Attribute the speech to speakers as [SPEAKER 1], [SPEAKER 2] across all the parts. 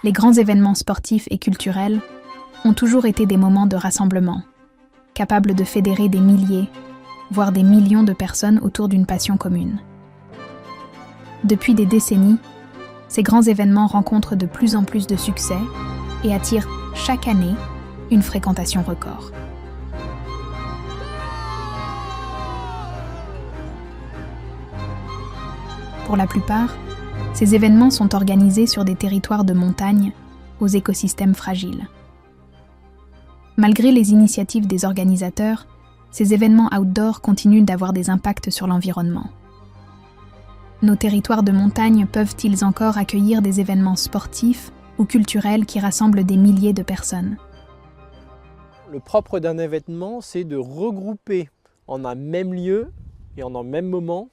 [SPEAKER 1] les grands événements sportifs et culturels ont toujours été des moments de rassemblement, capables de fédérer des milliers, voire des millions de personnes autour d'une passion commune. Depuis des décennies, ces grands événements rencontrent de plus en plus de succès et attirent chaque année une fréquentation record. Pour la plupart, ces événements sont organisés sur des territoires de montagne aux écosystèmes fragiles. Malgré les initiatives des organisateurs, ces événements outdoor continuent d'avoir des impacts sur l'environnement. Nos territoires de montagne peuvent-ils encore accueillir des événements sportifs ou culturels qui rassemblent des milliers de personnes?
[SPEAKER 2] Le propre d'un événement, c'est de regrouper en un même lieu et en un même moment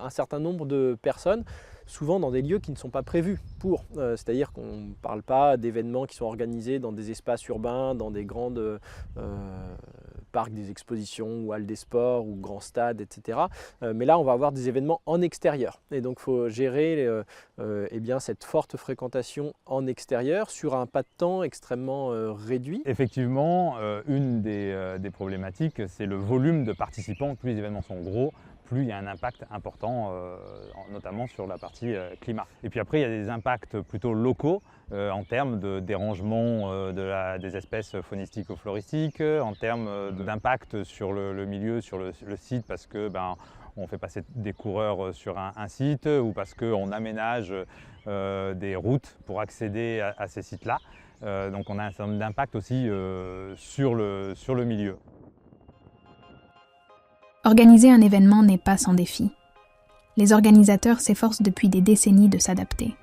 [SPEAKER 2] un certain nombre de personnes, souvent dans des lieux qui ne sont pas prévus pour. C'est-à-dire qu'on ne parle pas d'événements qui sont organisés dans des espaces urbains, dans des grandes parcs des expositions ou halles des sports ou grands stades, etc. Mais là, on va avoir des événements en extérieur. Et donc, il faut gérer cette forte fréquentation en extérieur sur un pas de temps extrêmement réduit.
[SPEAKER 3] Effectivement, une des problématiques, c'est le volume de participants. Plus les événements sont gros, plus il y a un impact important, notamment sur la partie climat. Et puis après, il y a des impacts plutôt locaux en termes de dérangement des espèces faunistiques ou floristiques, en termes d'impact sur le milieu, sur le site, parce que on fait passer des coureurs sur un site ou parce qu'on aménage des routes pour accéder à ces sites-là. Donc on a un certain nombre d'impacts aussi sur le milieu.
[SPEAKER 1] Organiser un événement n'est pas sans défi. Les organisateurs s'efforcent depuis des décennies de s'adapter.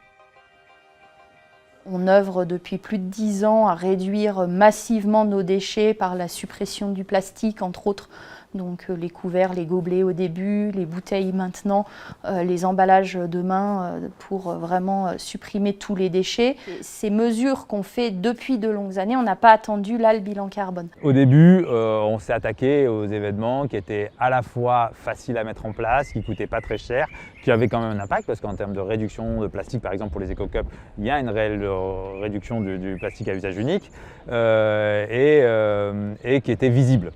[SPEAKER 4] On œuvre depuis plus de 10 ans à réduire massivement nos déchets par la suppression du plastique, entre autres. Donc les couverts, les gobelets au début, les bouteilles maintenant, les emballages demain pour vraiment supprimer tous les déchets. Ces mesures qu'on fait depuis de longues années, on n'a pas attendu là le bilan carbone.
[SPEAKER 3] Au début, on s'est attaqué aux événements qui étaient à la fois faciles à mettre en place, qui ne coûtaient pas très cher, qui avaient quand même un impact parce qu'en termes de réduction de plastique, par exemple pour les éco-cups, il y a une réelle réduction du plastique à usage unique et qui était visible.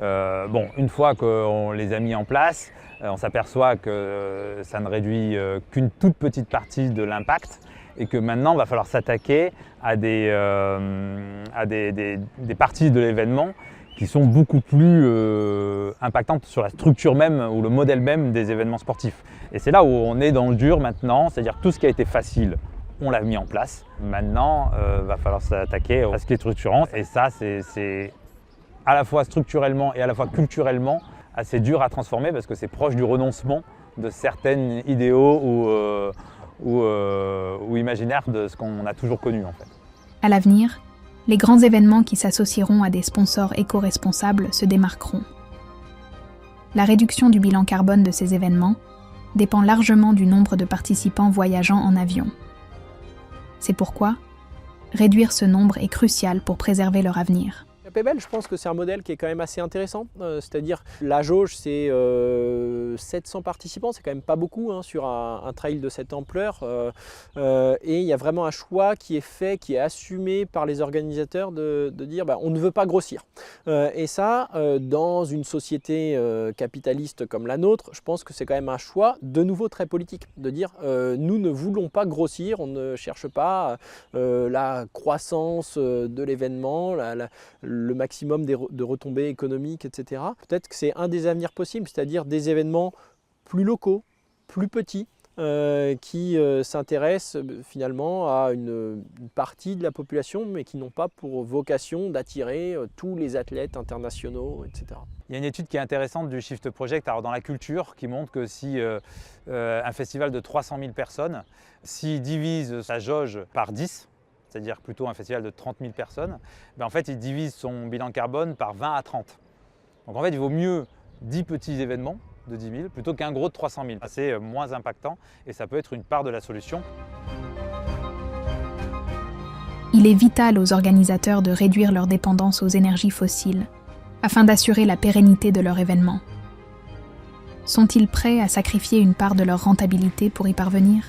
[SPEAKER 3] Une fois qu'on les a mis en place, on s'aperçoit que ça ne réduit qu'une toute petite partie de l'impact et que maintenant, il va falloir s'attaquer à des parties de l'événement qui sont beaucoup plus impactantes sur la structure même ou le modèle même des événements sportifs. Et c'est là où on est dans le dur maintenant, c'est-à-dire tout ce qui a été facile, on l'a mis en place. Maintenant, il va falloir s'attaquer à ce qui est structurant et ça, c'est à la fois structurellement et à la fois culturellement assez dur à transformer parce que c'est proche du renoncement de certaines idéaux ou imaginaires de ce qu'on a toujours connu en fait.
[SPEAKER 1] À l'avenir, les grands événements qui s'associeront à des sponsors éco-responsables se démarqueront. La réduction du bilan carbone de ces événements dépend largement du nombre de participants voyageant en avion. C'est pourquoi réduire ce nombre est crucial pour préserver leur avenir.
[SPEAKER 2] Pebble, je pense que c'est un modèle qui est quand même assez intéressant, c'est-à-dire la jauge c'est 700 participants, c'est quand même pas beaucoup sur un trail de cette ampleur et il y a vraiment un choix qui est fait, qui est assumé par les organisateurs de dire on ne veut pas grossir et ça dans une société capitaliste comme la nôtre, je pense que c'est quand même un choix de nouveau très politique, de dire nous ne voulons pas grossir, on ne cherche pas la croissance de l'événement, le maximum de retombées économiques, etc. Peut-être que c'est un des avenirs possibles, c'est-à-dire des événements plus locaux, plus petits, qui s'intéressent finalement à une partie de la population, mais qui n'ont pas pour vocation d'attirer tous les athlètes internationaux, etc.
[SPEAKER 3] Il y a une étude qui est intéressante du Shift Project dans la culture qui montre que si un festival de 300 000 personnes, s'il divise sa jauge par 10, c'est-à-dire plutôt un festival de 30 000 personnes, en fait, il divise son bilan carbone par 20 à 30. Donc en fait, il vaut mieux 10 petits événements de 10 000 plutôt qu'un gros de 300 000. C'est moins impactant et ça peut être une part de la solution.
[SPEAKER 1] Il est vital aux organisateurs de réduire leur dépendance aux énergies fossiles afin d'assurer la pérennité de leur événement. Sont-ils prêts à sacrifier une part de leur rentabilité pour y parvenir ?